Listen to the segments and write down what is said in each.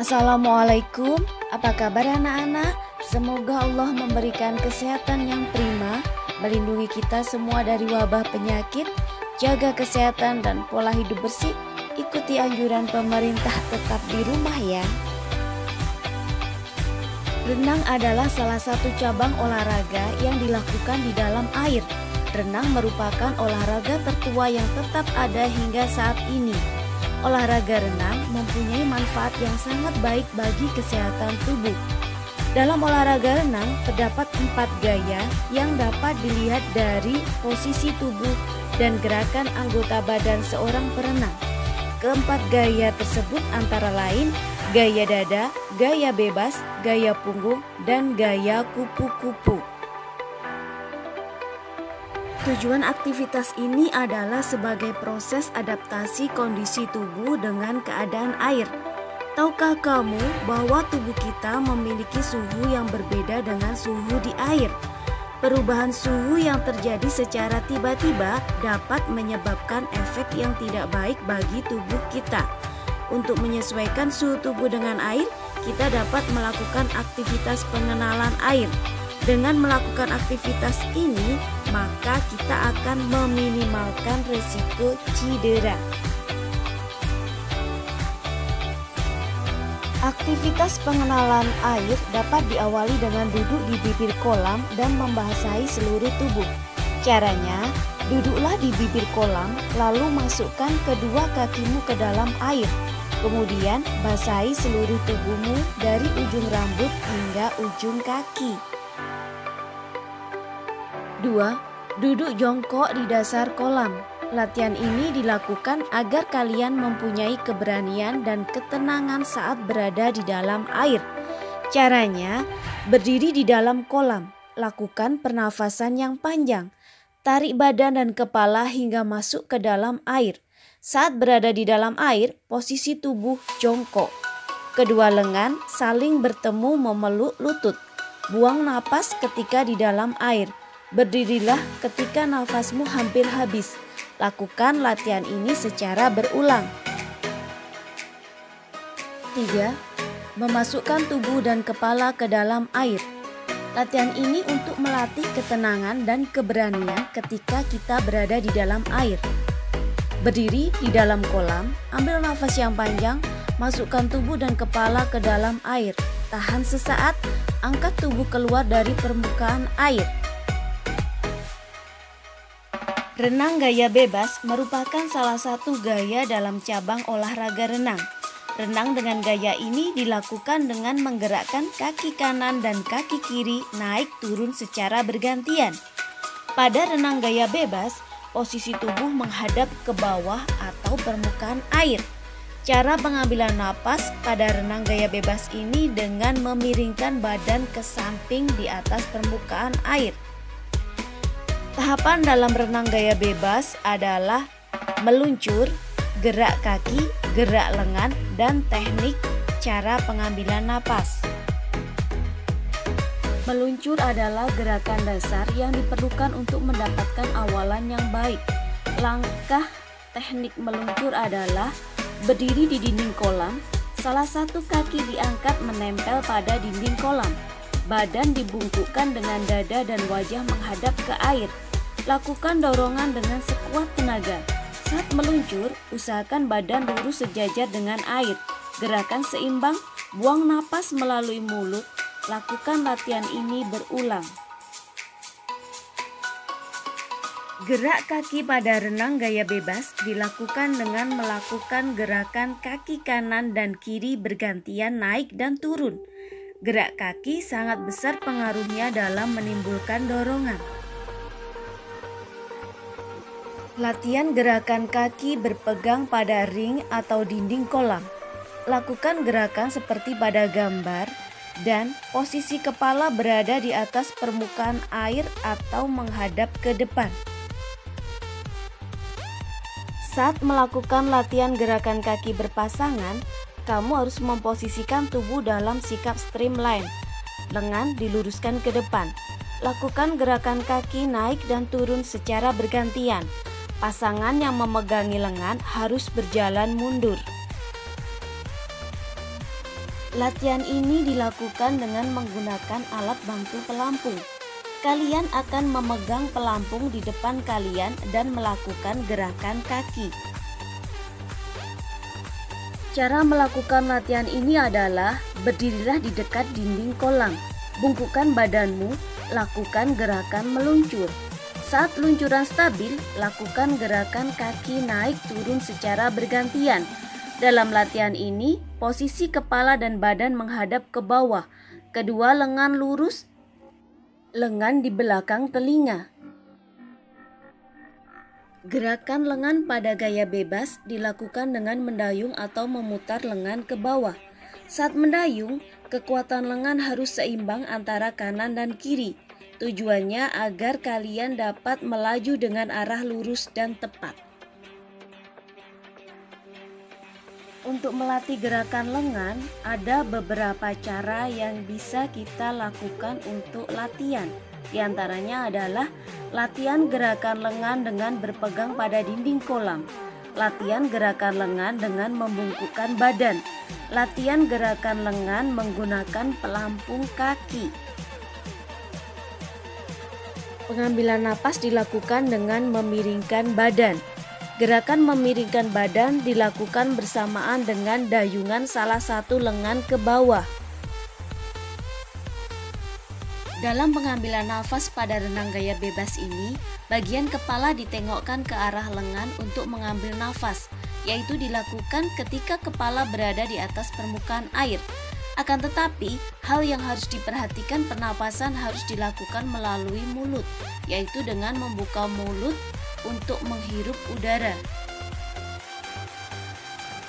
Assalamualaikum, apa kabar anak-anak? Semoga Allah memberikan kesehatan yang prima, melindungi kita semua dari wabah penyakit, jaga kesehatan dan pola hidup bersih, ikuti anjuran pemerintah tetap di rumah ya. Renang adalah salah satu cabang olahraga yang dilakukan di dalam air. Renang merupakan olahraga tertua yang tetap ada hingga saat ini. Olahraga renang mempunyai manfaat yang sangat baik bagi kesehatan tubuh. Dalam olahraga renang terdapat 4 gaya yang dapat dilihat dari posisi tubuh dan gerakan anggota badan seorang perenang. Keempat gaya tersebut antara lain gaya dada, gaya bebas, gaya punggung, dan gaya kupu-kupu. Tujuan aktivitas ini adalah sebagai proses adaptasi kondisi tubuh dengan keadaan air. Tahukah kamu bahwa tubuh kita memiliki suhu yang berbeda dengan suhu di air? Perubahan suhu yang terjadi secara tiba-tiba dapat menyebabkan efek yang tidak baik bagi tubuh kita. Untuk menyesuaikan suhu tubuh dengan air, kita dapat melakukan aktivitas pengenalan air. Dengan melakukan aktivitas ini, maka kita akan meminimalkan risiko cedera. Aktivitas pengenalan air dapat diawali dengan duduk di bibir kolam dan membasahi seluruh tubuh. Caranya, duduklah di bibir kolam, lalu masukkan kedua kakimu ke dalam air. Kemudian, basahi seluruh tubuhmu dari ujung rambut hingga ujung kaki. 2. Duduk jongkok di dasar kolam. Latihan ini dilakukan agar kalian mempunyai keberanian dan ketenangan saat berada di dalam air. Caranya, berdiri di dalam kolam. Lakukan pernafasan yang panjang. Tarik badan dan kepala hingga masuk ke dalam air. Saat berada di dalam air, posisi tubuh jongkok. Kedua lengan saling bertemu memeluk lutut. Buang napas ketika di dalam air. Berdirilah ketika nafasmu hampir habis. Lakukan latihan ini secara berulang. 3. Memasukkan tubuh dan kepala ke dalam air. Latihan ini untuk melatih ketenangan dan keberanian ketika kita berada di dalam air. Berdiri di dalam kolam, ambil nafas yang panjang, masukkan tubuh dan kepala ke dalam air. Tahan sesaat, angkat tubuh keluar dari permukaan air. Renang gaya bebas merupakan salah satu gaya dalam cabang olahraga renang. Renang dengan gaya ini dilakukan dengan menggerakkan kaki kanan dan kaki kiri naik turun secara bergantian. Pada renang gaya bebas, posisi tubuh menghadap ke bawah atau permukaan air. Cara pengambilan napas pada renang gaya bebas ini dengan memiringkan badan ke samping di atas permukaan air. Tahapan dalam renang gaya bebas adalah meluncur, gerak kaki, gerak lengan, dan teknik cara pengambilan napas. Meluncur adalah gerakan dasar yang diperlukan untuk mendapatkan awalan yang baik. Langkah teknik meluncur adalah berdiri di dinding kolam, salah satu kaki diangkat menempel pada dinding kolam. Badan dibungkukkan dengan dada dan wajah menghadap ke air. Lakukan dorongan dengan sekuat tenaga. Saat meluncur, usahakan badan lurus sejajar dengan air. Gerakan seimbang, buang napas melalui mulut. Lakukan latihan ini berulang. Gerak kaki pada renang gaya bebas dilakukan dengan melakukan gerakan kaki kanan dan kiri bergantian naik dan turun. Gerak kaki sangat besar pengaruhnya dalam menimbulkan dorongan. Latihan gerakan kaki berpegang pada ring atau dinding kolam. Lakukan gerakan seperti pada gambar dan posisi kepala berada di atas permukaan air atau menghadap ke depan. Saat melakukan latihan gerakan kaki berpasangan, kamu harus memposisikan tubuh dalam sikap streamline. Lengan diluruskan ke depan. Lakukan gerakan kaki naik dan turun secara bergantian. Pasangan yang memegangi lengan harus berjalan mundur. Latihan ini dilakukan dengan menggunakan alat bantu pelampung. Kalian akan memegang pelampung di depan kalian dan melakukan gerakan kaki. Cara melakukan latihan ini adalah berdirilah di dekat dinding kolam, bungkukkan badanmu, lakukan gerakan meluncur. Saat luncuran stabil, lakukan gerakan kaki naik turun secara bergantian. Dalam latihan ini, posisi kepala dan badan menghadap ke bawah, kedua lengan lurus, lengan di belakang telinga. Gerakan lengan pada gaya bebas dilakukan dengan mendayung atau memutar lengan ke bawah. Saat mendayung, kekuatan lengan harus seimbang antara kanan dan kiri. Tujuannya agar kalian dapat melaju dengan arah lurus dan tepat. Untuk melatih gerakan lengan, ada beberapa cara yang bisa kita lakukan untuk latihan. Di antaranya adalah latihan gerakan lengan dengan berpegang pada dinding kolam, latihan gerakan lengan dengan membungkukkan badan, latihan gerakan lengan menggunakan pelampung kaki. Pengambilan napas dilakukan dengan memiringkan badan. Gerakan memiringkan badan dilakukan bersamaan dengan dayungan salah satu lengan ke bawah. Dalam pengambilan nafas pada renang gaya bebas ini, bagian kepala ditengokkan ke arah lengan untuk mengambil nafas, yaitu dilakukan ketika kepala berada di atas permukaan air. Akan tetapi, hal yang harus diperhatikan pernapasan harus dilakukan melalui mulut, yaitu dengan membuka mulut untuk menghirup udara.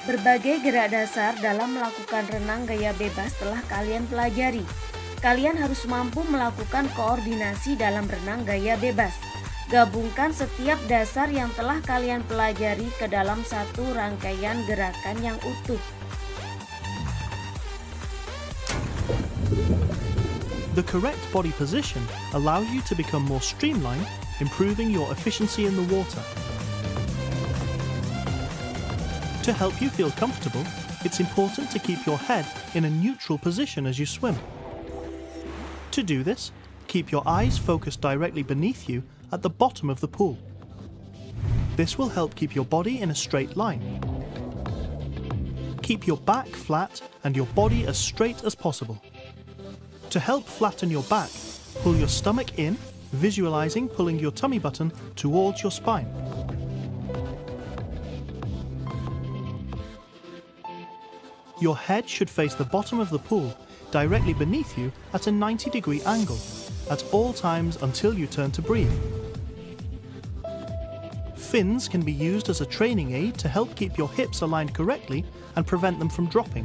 Berbagai gerak dasar dalam melakukan renang gaya bebas telah kalian pelajari. Kalian harus mampu melakukan koordinasi dalam renang gaya bebas. Gabungkan setiap dasar yang telah kalian pelajari ke dalam satu rangkaian gerakan yang utuh. The correct body position allows you to become more streamlined, improving your efficiency in the water. To help you feel comfortable, it's important to keep your head in a neutral position as you swim. To do this, keep your eyes focused directly beneath you at the bottom of the pool. This will help keep your body in a straight line. Keep your back flat and your body as straight as possible. To help flatten your back, pull your stomach in, visualizing pulling your tummy button towards your spine. Your head should face the bottom of the pool, directly beneath you at a 90-degree angle, at all times until you turn to breathe. Fins can be used as a training aid to help keep your hips aligned correctly and prevent them from dropping.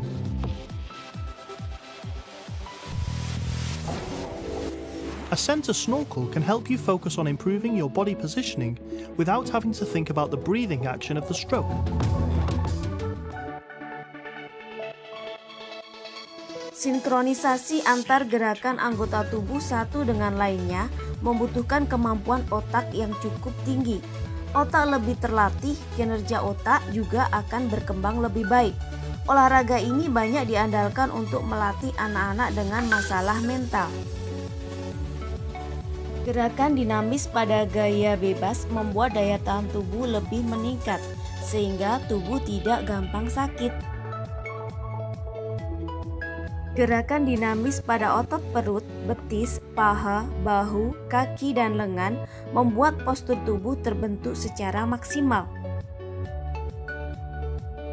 A center snorkel can help you focus on improving your body positioning without having to think about the breathing action of the stroke. Sinkronisasi antar gerakan anggota tubuh satu dengan lainnya membutuhkan kemampuan otak yang cukup tinggi. Otak lebih terlatih, kinerja otak juga akan berkembang lebih baik. Olahraga ini banyak diandalkan untuk melatih anak-anak dengan masalah mental. Gerakan dinamis pada gaya bebas membuat daya tahan tubuh lebih meningkat, sehingga tubuh tidak gampang sakit. Gerakan dinamis pada otot perut, betis, paha, bahu, kaki, dan lengan membuat postur tubuh terbentuk secara maksimal.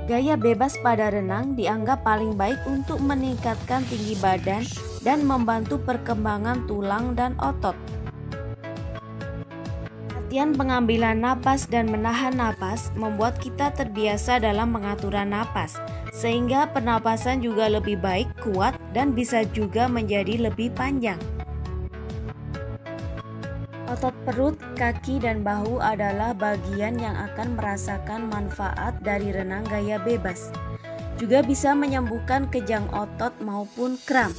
Gaya bebas pada renang dianggap paling baik untuk meningkatkan tinggi badan dan membantu perkembangan tulang dan otot. Latihan pengambilan napas dan menahan napas membuat kita terbiasa dalam pengaturan napas, sehingga pernapasan juga lebih baik, kuat, dan bisa juga menjadi lebih panjang. Otot perut, kaki, dan bahu adalah bagian yang akan merasakan manfaat dari renang gaya bebas. Juga bisa menyembuhkan kejang otot maupun kram.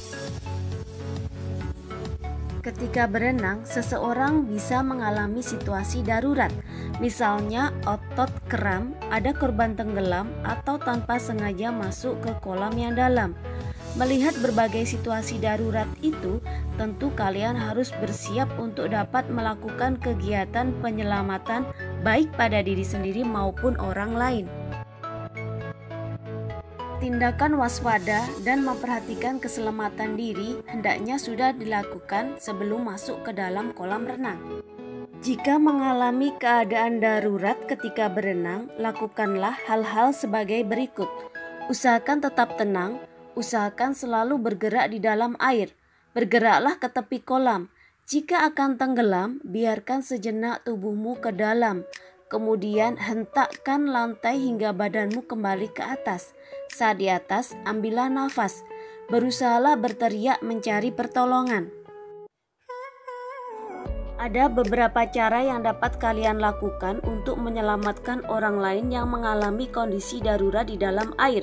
Ketika berenang, seseorang bisa mengalami situasi darurat, misalnya otot kram, ada korban tenggelam, atau tanpa sengaja masuk ke kolam yang dalam. Melihat berbagai situasi darurat itu, tentu kalian harus bersiap untuk dapat melakukan kegiatan penyelamatan baik pada diri sendiri maupun orang lain. Tindakan waspada dan memperhatikan keselamatan diri hendaknya sudah dilakukan sebelum masuk ke dalam kolam renang. Jika mengalami keadaan darurat ketika berenang, lakukanlah hal-hal sebagai berikut. Usahakan tetap tenang. Usahakan selalu bergerak di dalam air. Bergeraklah ke tepi kolam. Jika akan tenggelam, biarkan sejenak tubuhmu ke dalam. Kemudian hentakkan lantai hingga badanmu kembali ke atas. Saat di atas, ambillah nafas. Berusahalah berteriak mencari pertolongan. Ada beberapa cara yang dapat kalian lakukan untuk menyelamatkan orang lain yang mengalami kondisi darurat di dalam air.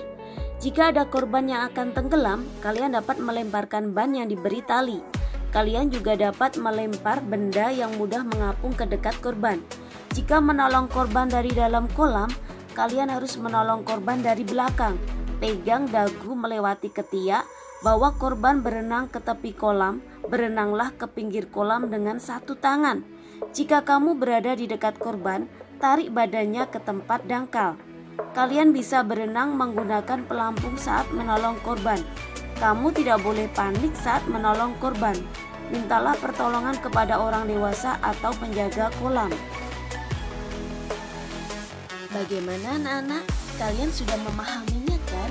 Jika ada korban yang akan tenggelam, kalian dapat melemparkan ban yang diberi tali. Kalian juga dapat melempar benda yang mudah mengapung ke dekat korban. Jika menolong korban dari dalam kolam, kalian harus menolong korban dari belakang. Pegang dagu melewati ketiak, bawa korban berenang ke tepi kolam, berenanglah ke pinggir kolam dengan satu tangan. Jika kamu berada di dekat korban, tarik badannya ke tempat dangkal. Kalian bisa berenang menggunakan pelampung saat menolong korban. Kamu tidak boleh panik saat menolong korban. Mintalah pertolongan kepada orang dewasa atau penjaga kolam. Bagaimana anak-anak? Kalian sudah memahaminya kan?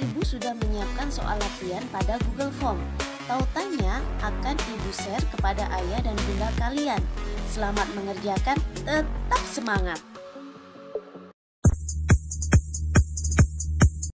Ibu sudah menyiapkan soal latihan pada Google Form. Tautannya akan Ibu share kepada ayah dan bunda kalian. Selamat mengerjakan, tetap semangat!